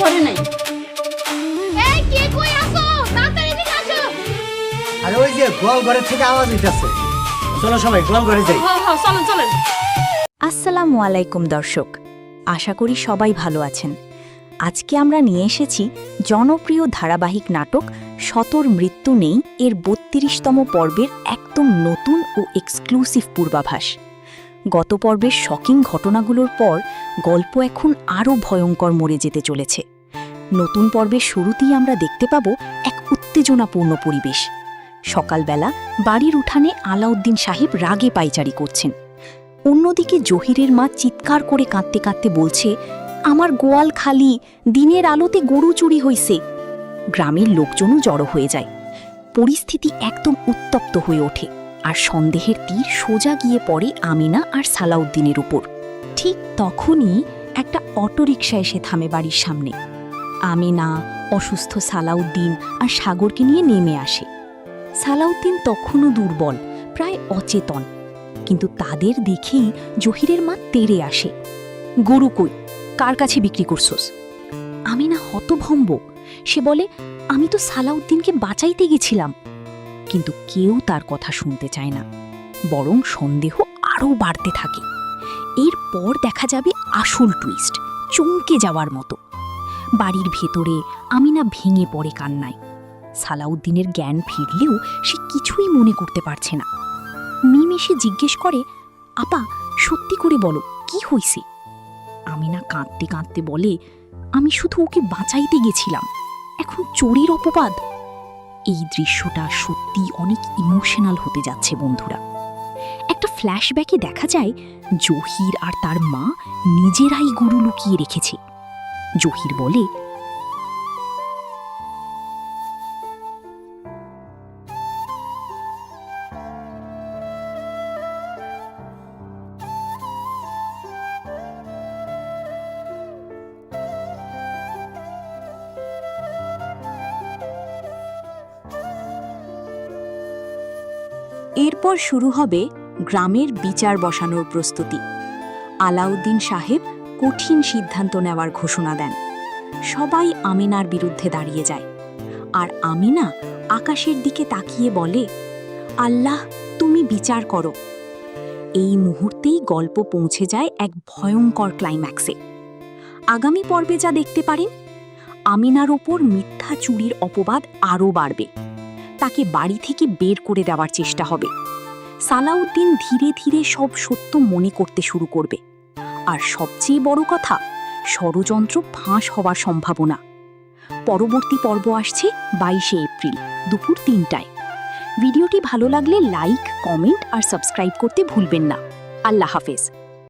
ঘরে নাই। এই কে কই আছো? তাড়াতাড়ি এদিকে আসো। আরে ওই যে গোয়াল ঘরের থেকে আওয়াজ হইতাছে। চলো সবাই গোয়াল ঘরে যাই। হ্যাঁ চলেন চলেন। আসসালামু আলাইকুম দর্শক, আশা করি সবাই ভালো আছেন। আজকে আমরা নিয়ে এসেছি জনপ্রিয় ধারাবাহিক নাটক শতর মৃত্যু নেই এর ৩২তম পর্বের একদম নতুন ও এক্সক্লুসিভ পূর্বাভাস। গত পর্বের শকিং ঘটনাগুলোর পর গল্প এখন আরও ভয়ঙ্কর মরে যেতে চলেছে। নতুন পর্বের শুরুতেই আমরা দেখতে পাব এক উত্তেজনাপূর্ণ পরিবেশ। সকালবেলা বাড়ির উঠানে আলাউদ্দিন সাহেব রাগে পায়চারি করছেন। অন্যদিকে জহিরের মা চিৎকার করে কাঁদতে কাঁদতে বলছে, আমার গোয়াল খালি, দিনের আলোতে গরু চুরি হইছে। গ্রামের লোকজনও জড়ো হয়ে যায়। পরিস্থিতি একদম উত্তপ্ত হয়ে ওঠে, আর সন্দেহের তীর সোজা গিয়ে পড়ে আমিনা আর সালাউদ্দিনের উপর। ঠিক তখনই একটা অটোরিকশা এসে থামে বাড়ির সামনে। আমিনা, অসুস্থ সালাউদ্দিন আর সাগরকে নিয়ে নেমে আসে। সালাউদ্দিন তখনও দুর্বল, প্রায় অচেতন, কিন্তু তাদের দেখেই জহিরের মা তেড়ে আসে। গরু কই, কার কাছে বিক্রি করছস? আমিনা হতভম্ব। সে বলে, আমি তো সালাউদ্দিনকে বাঁচাইতে গেছিলাম। কিন্তু কেউ তার কথা শুনতে চায় না, বরং সন্দেহ আরও বাড়তে থাকে। এরপর দেখা যাবে আসল টুইস্ট, চমকে যাওয়ার মতো। বাড়ির ভেতরে আমিনা ভেঙে পড়ে কান্নায়। সালাউদ্দিনের জ্ঞান ফিরলেও সে কিছুই মনে করতে পারছে না। মিম এসে জিজ্ঞেস করে, আপা সত্যি করে বলো কি হইছে? আমিনা কাঁদতে কাঁদতে বলে, আমি শুধু ওকে বাঁচাইতে গেছিলাম, এখন চোরের অপবাদ। এই দৃশ্যটা সত্যি অনেক ইমোশনাল হতে যাচ্ছে বন্ধুরা। একটা ফ্ল্যাশব্যাকে দেখা যায় জহির আর তার মা নিজেরাই গরু লুকিয়ে রেখেছে। জহির বলে, এরপর শুরু হবে গ্রামের বিচার বসানোর প্রস্তুতি। আলাউদ্দিন সাহেব কঠিন সিদ্ধান্ত নেওয়ার ঘোষণা দেন। সবাই আমিনার বিরুদ্ধে দাঁড়িয়ে যায়, আর আমিনা আকাশের দিকে তাকিয়ে বলে, আল্লাহ তুমি বিচার করো। এই মুহূর্তেই গল্প পৌঁছে যায় এক ভয়ঙ্কর ক্লাইম্যাক্সে। আগামী পর্বে যা দেখতে পারেন, আমিনার ওপর মিথ্যা চুরির অপবাদ আরও বাড়বে। তাকে বাড়ি থেকে বের করে দেওয়ার চেষ্টা হবে। সালাউদ্দিন ধীরে ধীরে সব সত্য মনে করতে শুরু করবে। আর সবচেয়ে বড় কথা, ষড়যন্ত্র ফাঁস হওয়ার সম্ভাবনা। পরবর্তী পর্ব আসছে 22শে এপ্রিল দুপুর 3টায়। ভিডিওটি ভালো লাগলে লাইক, কমেন্ট আর সাবস্ক্রাইব করতে ভুলবেন না। আল্লাহ হাফেজ।